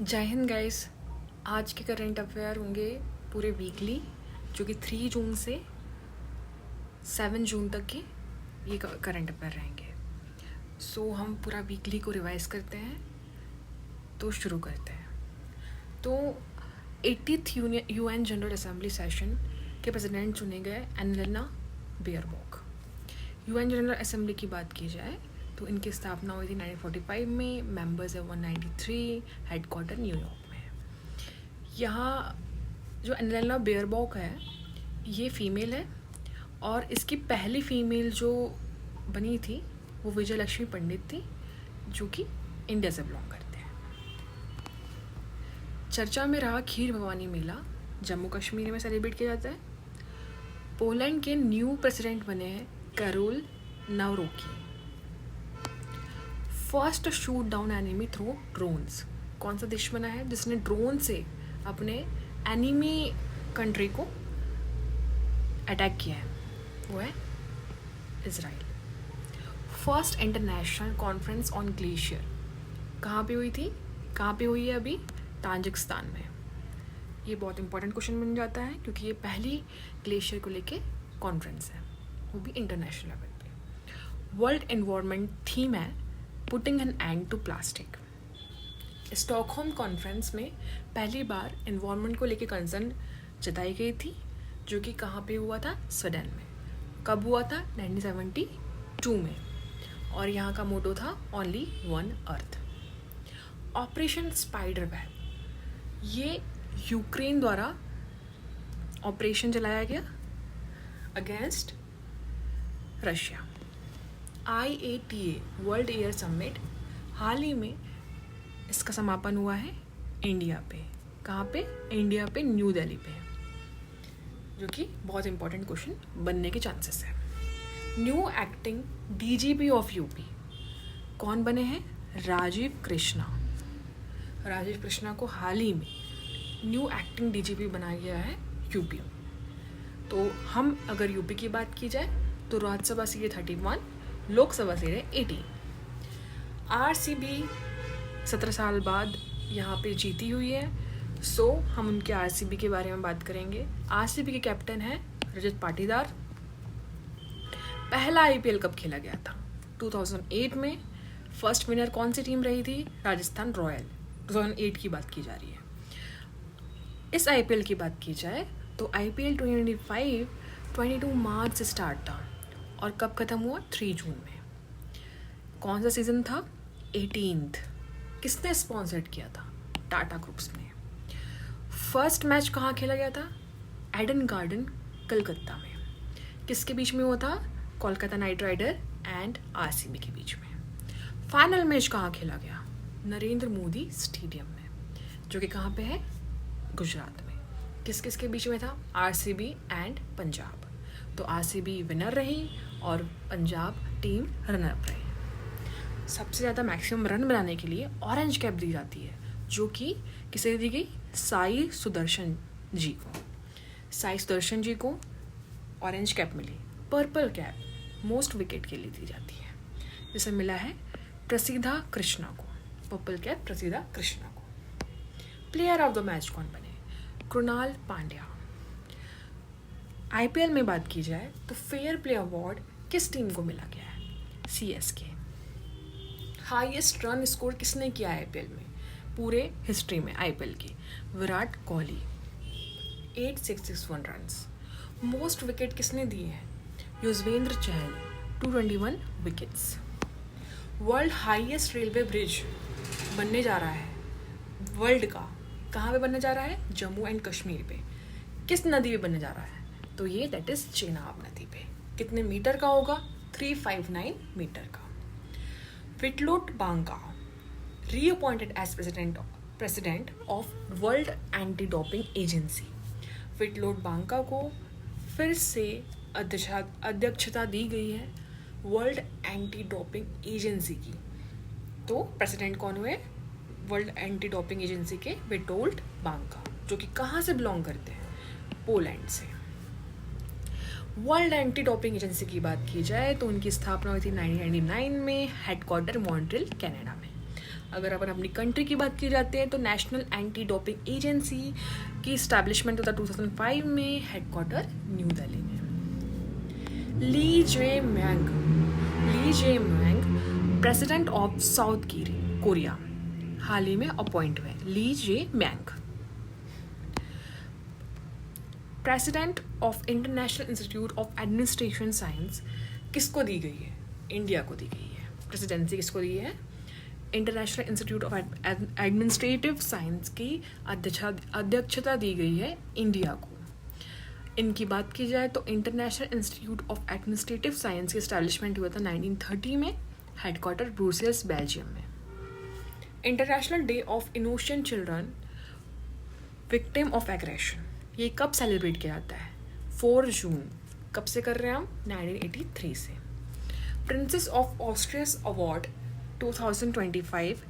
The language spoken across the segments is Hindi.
जय हिंद गाइस। आज के करंट अफेयर होंगे पूरे वीकली, जो कि 3 जून से 7 जून तक के ये करंट अफेयर रहेंगे। सो हम पूरा वीकली को रिवाइज करते हैं, तो शुरू करते हैं। तो 80th UN general assembly session के प्रेसिडेंट चुने गए एनलेना बेयरबॉक। UN जनरल असेंबली की बात की जाए तो इनकी स्थापना हुई थी 1945 में। मेंबर्स है 193, हेडक्वार्टर न्यूयॉर्क में है। यहाँ जो एनलेना बेयरबॉक है ये फीमेल है, और इसकी पहली फीमेल जो बनी थी वो विजय लक्ष्मी पंडित थी, जो कि इंडिया से बिलोंग करते हैं। चर्चा में रहा खीर भवानी मेला, जम्मू कश्मीर में सेलिब्रेट किया जाता है। पोलैंड के न्यू प्रेसिडेंट बने हैं Karol Nawrocki. First shoot down enemy through drones, कौन सा देश बना है जिसने ड्रोन से अपने एनिमी कंट्री को अटैक किया है? वो है Israel. First international conference on glacier कहाँ पे हुई थी, कहाँ पे हुई है अभी? ताजिकिस्तान में। ये बहुत इंपॉर्टेंट क्वेश्चन बन जाता है क्योंकि ये पहली ग्लेशियर को लेके कॉन्फ्रेंस है, वो भी इंटरनेशनल लेवल पे। वर्ल्ड एनवायरनमेंट थीम है putting an end to plastic. Stockholm conference में पहली बार एनवायरनमेंट को लेके कंसर्न जताई गई थी, जो कि कहाँ पे हुआ था? स्वीडन में। कब हुआ था? 1972 में। और यहाँ का मोटो था only one earth. Operation spider web, ये यूक्रेन द्वारा ऑपरेशन चलाया गया against Russia. IATA World Air Summit, हाल ही में इसका समापन हुआ है इंडिया पे। कहाँ पे? इंडिया पे, न्यू दिल्ली पे, जो कि बहुत इंपॉर्टेंट क्वेश्चन बनने के चांसेस है। New acting DGP of UP कौन बने हैं? राजीव कृष्णा। राजीव कृष्णा को हाल ही में न्यू एक्टिंग DGP बनाया गया है यूपी में। तो हम अगर यूपी की बात की जाए तो राज्यसभा सीट 31, लोकसभा सीट है 18। RCB 17 साल बाद यहाँ पे जीती हुई है। सो हम उनके RCB के बारे में बात करेंगे। RCB के कैप्टन है रजत पाटीदार। पहला IPL कब खेला गया था? 2008 में। फर्स्ट विनर कौन सी टीम रही थी? राजस्थान रॉयल। 2008 की बात की जा रही है। इस IPL की बात की जाए तो IPL 2025 22 मार्च से स्टार्ट था और कब ख़त्म हुआ? 3 जून में। कौन सा सीज़न था? 18th। किसने स्पॉन्सर्ड किया था? टाटा ग्रुप्स ने। फर्स्ट मैच कहाँ खेला गया था? एडन गार्डन, कलकत्ता में। किसके बीच में हुआ था? Kolkata Knight Rider and RCB के बीच में। फाइनल मैच कहाँ खेला गया? नरेंद्र मोदी स्टेडियम में, जो कि कहाँ पे है? गुजरात में। किस किस के बीच में था? RCB and Punjab. तो RCB विनर रही और पंजाब टीम रनर अप रही। सबसे ज़्यादा मैक्सिमम रन बनाने के लिए ऑरेंज कैप दी जाती है, जो कि किसे दी गई? साई सुदर्शन जी को। साई सुदर्शन जी को ऑरेंज कैप मिली। पर्पल कैप मोस्ट विकेट के लिए दी जाती है, जिसे मिला है प्रसिद्धा कृष्णा को। पर्पल कैप प्रसिद्धा कृष्णा को। प्लेयर ऑफ द मैच कौन बने? कृणाल पांड्या। IPL में बात की जाए तो फेयर प्ले अवार्ड किस टीम को मिला गया है? CSK। हाईएस्ट रन स्कोर किसने किया IPL में पूरे हिस्ट्री में IPL की? Virat Kohli, 8661 runs. Most wicket किसने दिए हैं? Yuzvendra Chahal, 221 wickets. World highest railway bridge बनने जा रहा है वर्ल्ड का। कहाँ पे बनने जा रहा है? जम्मू एंड कश्मीर पे। किस नदी पे बनने जा रहा है? तो ये दैट इज चेनाब नदी पे। कितने मीटर का होगा? 359 मीटर का। Witold Banka reappointed as president of World Anti Doping Agency. Witold Banka को फिर से अध्यक्षता दी गई है वर्ल्ड एंटी डोपिंग एजेंसी की। तो प्रेसिडेंट कौन हुए? वर्ल्ड एंटी डोपिंग एजेंसी के विटोल्ट बांका, जो कि कहाँ से बिलोंग करते हैं? पोलैंड से। वर्ल्ड एंटी डोपिंग एजेंसी की बात की जाए तो उनकी स्थापना हुई थी 1999 में, हेडक्वार्टर मॉन्ट्रियल कनाडा में। अगर अपन अपनी कंट्री की बात की जाती है तो नेशनल एंटी डोपिंग एजेंसी की इस्टेब्लिशमेंट होता 2005 में, हेडक्वार्टर न्यू दिल्ली में। Lee Jae Myung president of South Korea हाल ही में अपॉइंट हुए। Lee Jae Myung president of International Institute of Administration Science किसको दी गई है? इंडिया को दी गई है। प्रेसिडेंसी किसको दी है? International Institute of administrative science की अध्यक्षता दी गई है इंडिया को। इनकी बात की जाए तो international Institute of administrative science की एस्टैब्लिशमेंट हुआ था 1930 में, हेडक्वार्टर ब्रुसेल्स बेल्जियम में। International day of innocent children victim of aggression ये कब सेलिब्रेट किया जाता है? 4 जून। कब से कर रहे हैं हम? 1983 से। प्रिंसेस ऑफ ऑस्ट्रियस अवार्ड 2025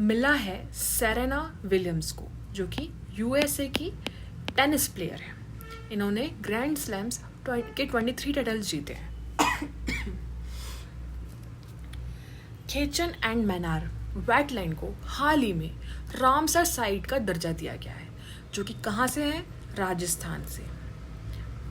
मिला है सेरेना विलियम्स को, जो कि यूएसए की टेनिस प्लेयर है। इन्होंने ग्रैंड स्लैम्स के 23 टाइटल्स जीते हैं। खेचन एंड मैनार वेटलैंड को हाल ही में रामसर साइट का दर्जा दिया गया है, जो कि कहाँ से है? राजस्थान से।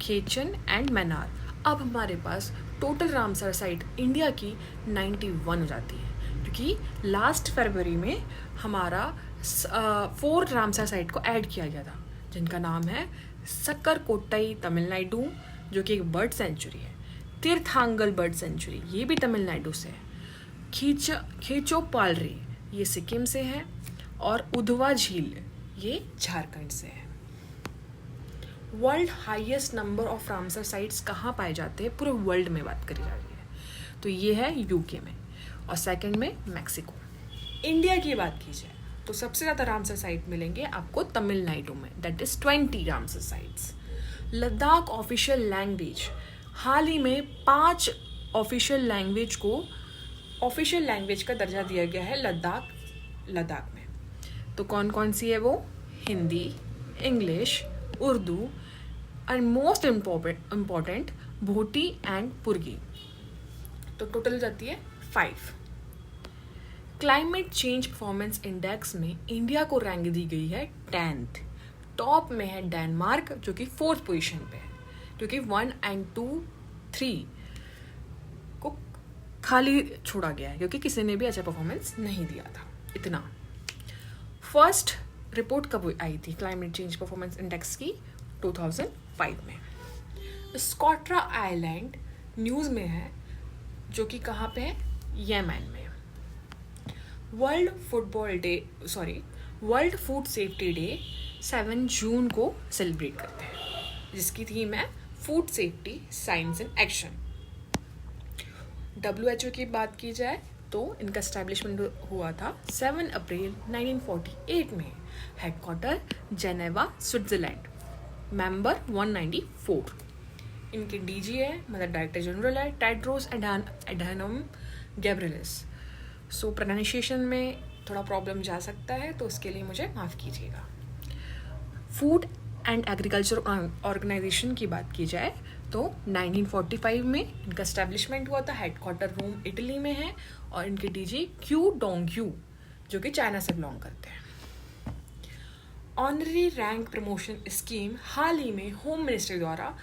खेचन एंड मैनार। अब हमारे पास टोटल रामसर साइट इंडिया की 91 हो जाती है, क्योंकि लास्ट फरवरी में हमारा 4 रामसर साइट को ऐड किया गया था, जिनका नाम है सक्करकोट्टई तमिलनाडु, जो कि एक बर्ड सेंचुरी है। तीर्थांगल बर्ड सेंचुरी ये भी तमिलनाडु से है। खेचोपालरी ये सिक्किम से है, और उधवा झील ये झारखंड से है। World highest number of Ramsar sites कहाँ पाए जाते हैं? पूरे वर्ल्ड में बात करी जा रही है तो ये है यूके में, और सेकंड में मैक्सिको। इंडिया की बात की जाए तो सबसे ज़्यादा रामसर साइट मिलेंगे आपको तमिलनाडु में, that is 20 Ramsar sites. Ladakh official language, हाल ही में 5 ऑफिशियल लैंग्वेज का दर्जा दिया गया है लद्दाख में। तो कौन कौन सी है वो? Hindi, English, Urdu, and most important Bhoti and Purgi. तो टोटल जाती है 5। क्लाइमेट चेंज परफॉर्मेंस इंडेक्स में इंडिया को रैंक दी गई है 10th। टॉप में है डेनमार्क, जो कि 4th पोजीशन पे है, क्योंकि 1 और 2, 3 को खाली छोड़ा गया है, क्योंकि किसी ने भी अच्छा परफॉर्मेंस नहीं दिया था इतना। फर्स्ट रिपोर्ट कब आई थी क्लाइमेट चेंज परफॉर्मेंस इंडेक्स की? 2005 में। स्कॉट्रा आइलैंड न्यूज़ में है, जो कि कहाँ पे है? येमेन में। वर्ल्ड फूड सेफ्टी डे 7 जून को सेलिब्रेट करते हैं, जिसकी थीम है food safety science in action. WHO की बात की जाए तो इनका एस्टैब्लिशमेंट हुआ था 7 अप्रैल 1948 में, हेडक्वार्टर जेनेवा स्विट्जरलैंड, मेंबर 194। इनके डीजी है, मतलब डायरेक्टर जनरल है, टेड्रोस एडानोम गैब्रियलिस। सो प्रोनाउंसिएशन में थोड़ा प्रॉब्लम जा सकता है, तो उसके लिए मुझे माफ़ कीजिएगा। फूड एंड एग्रीकल्चर ऑर्गेनाइजेशन की बात की जाए तो 1945 में इनका एस्टैब्लिशमेंट हुआ था, हेडक्वार्टर रोम इटली में है, और इनके डीजी क्यू डोंगयू, जो कि चाइना से बिलोंग करते हैं। ऑनरी रैंक प्रमोशन स्कीम हाल ही में होम मिनिस्ट्री द्वारा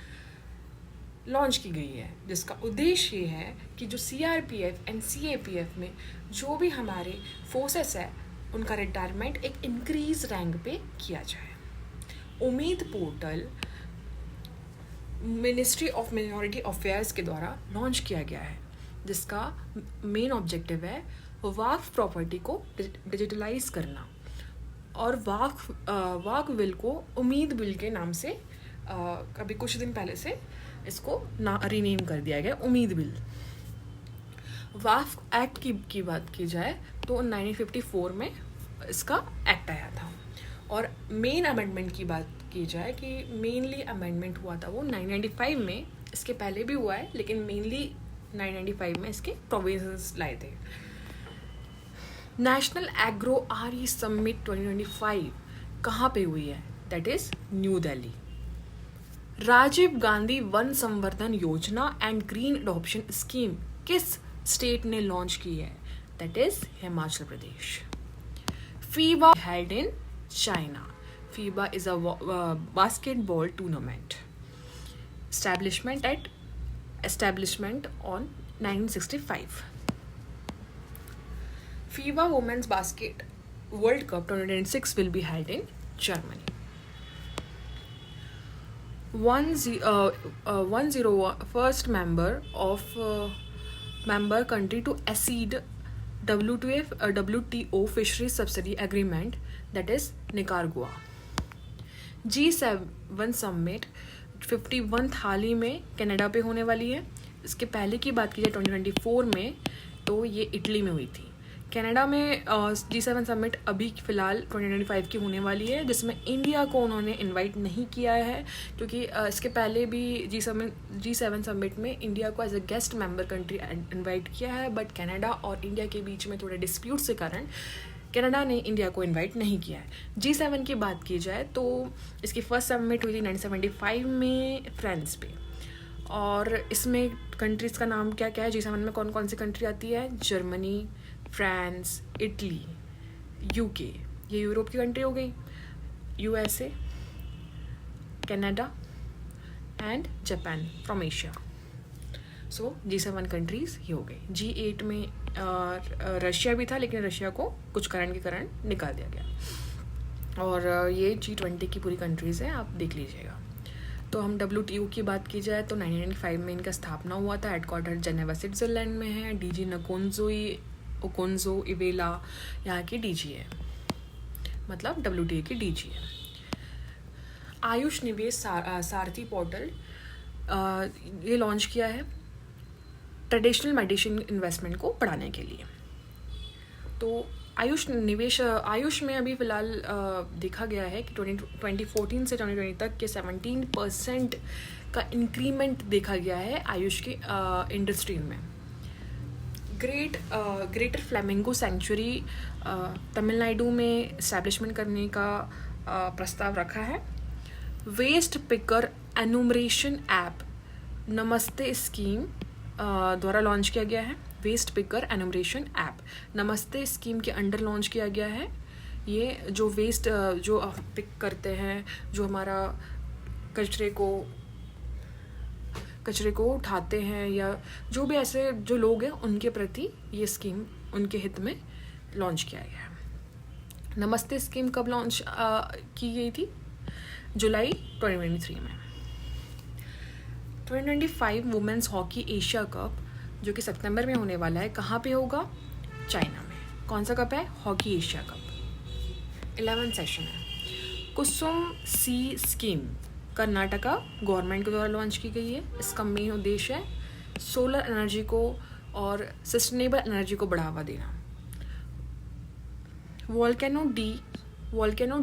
लॉन्च की गई है, जिसका उद्देश्य ये है कि जो CRPF एंड CAPF में जो भी हमारे फोर्सेस है उनका रिटायरमेंट एक इंक्रीज रैंक पे किया जाए। उम्मीद portal ministry of minority affairs के द्वारा लॉन्च किया गया है, जिसका मेन ऑब्जेक्टिव है वाक्फ प्रॉपर्टी को डिजिटलाइज करना, और वाक्फ बिल को उम्मीद बिल के नाम से अभी कुछ दिन पहले से इसको रीनेम कर दिया गया, उम्मीद बिल। वाक्फ एक्ट की बात की जाए तो 1954 में इसका एक्ट आया था, और मेन अमेंडमेंट की बात की जाए कि मेनली अमेंडमेंट हुआ था वो 1995 में, इसके पहले भी हुआ है लेकिन मेनली 1995 में इसके प्रोविजंस लाए थे। नेशनल एग्रो RE समिट 2025 कहाँ पे हुई है? That is New Delhi. Rajiv Gandhi वन संवर्धन योजना एंड ग्रीन अडॉप्शन स्कीम किस स्टेट ने लॉन्च की है? That is Himachal Pradesh. FIBA held in China. FIBA is a basketball tournament. Establishment on 1965. FIBA Women's Basket World Cup 2026 will be held in Germany. 101st member country to accede WTO fisheries subsidy agreement, that is Nicaragua. G7 summit 51 हाल ही में कनाडा पे होने वाली है. इसके पहले की बात की जाए 2024 में, तो ये इटली में हुई थी. कनाडा में G7 समिट अभी फ़िलहाल 2025 की होने वाली है, जिसमें इंडिया को उन्होंने इनवाइट नहीं किया है, क्योंकि इसके पहले भी G7 समिट में इंडिया को as a guest member country invite किया है, बट कनाडा और इंडिया के बीच में थोड़े डिस्प्यूट्स के कारण कनाडा ने इंडिया को इनवाइट नहीं किया है. G7 की बात की जाए तो इसकी फर्स्ट समिट हुई थी 1975 में फ्रांस पे, और इसमें कंट्रीज़ का नाम क्या क्या है, G7 में कौन कौन सी कंट्री आती है? जर्मनी, फ्रांस, इटली, UK, ये यूरोप की कंट्री हो गई, USA, Canada and Japan from Asia. So G7 countries ये हो गई. G8 में रशिया भी था, लेकिन रशिया को कुछ कारण के कारण निकाल दिया गया. और ये G20 की पूरी कंट्रीज़ हैं, आप देख लीजिएगा. तो हम WTO की बात की जाए तो 1995 में इनका स्थापना हुआ था. हेडक्वार्टर जेनेवा स्विट्ज़रलैंड में है. DG ओकोंजो इवेला यहाँ की DG है, मतलब WTO की DG है. आयुष निवेश सारथी पोर्टल ये लॉन्च किया है ट्रेडिशनल मेडिसिन इन्वेस्टमेंट को बढ़ाने के लिए. तो आयुष में अभी फ़िलहाल देखा गया है कि 2014 से 2020 तक के 17% का इंक्रीमेंट देखा गया है आयुष की इंडस्ट्री में. ग्रेटर फ्लेमिंगो सेंचुरी तमिलनाडु में इस्टेब्लिशमेंट करने का प्रस्ताव रखा है. वेस्ट पिकर एनुमरेशन ऐप नमस्ते स्कीम द्वारा लॉन्च किया गया है. वेस्ट पिकर एनुमरेशन ऐप नमस्ते स्कीम के अंडर लॉन्च किया गया है. ये जो वेस्ट जो पिक करते हैं, जो हमारा कचरे को उठाते हैं, या जो भी ऐसे जो लोग हैं उनके प्रति ये स्कीम उनके हित में लॉन्च किया गया है. नमस्ते स्कीम कब लॉन्च की गई थी? जुलाई 2023 में. 2025 वुमेन्स हॉकी एशिया कप जो कि सितंबर में होने वाला है, कहाँ पे होगा? चाइना में. कौन सा कप है? Hockey Asia cup. 11th session है. कुसुम सी स्कीम कर्नाटका गवर्नमेंट के द्वारा लॉन्च की गई है. इसका मेन उद्देश्य है सोलर एनर्जी को और सस्टेनेबल एनर्जी को बढ़ावा देना. वोल्केनो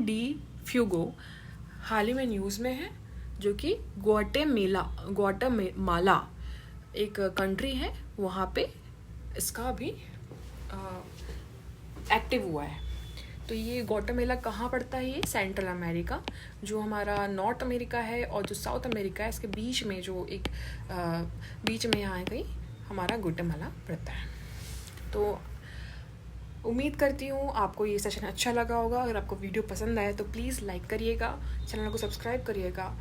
डी फ्यूगो हाल ही में न्यूज़ में है, जो कि ग्वाटेमाला एक कंट्री है, वहाँ पे इसका अभी एक्टिव हुआ है. तो ये ग्वाटेमाला कहाँ पड़ता है? ये सेंट्रल अमेरिका, जो हमारा नॉर्थ अमेरिका है और जो साउथ अमेरिका है, इसके बीच में जो एक बीच में यहाँ कहीं हमारा ग्वाटेमाला पड़ता है. तो उम्मीद करती हूँ आपको ये सेशन अच्छा लगा होगा. अगर आपको वीडियो पसंद आए तो प्लीज़ लाइक करिएगा, चैनल को सब्सक्राइब करिएगा.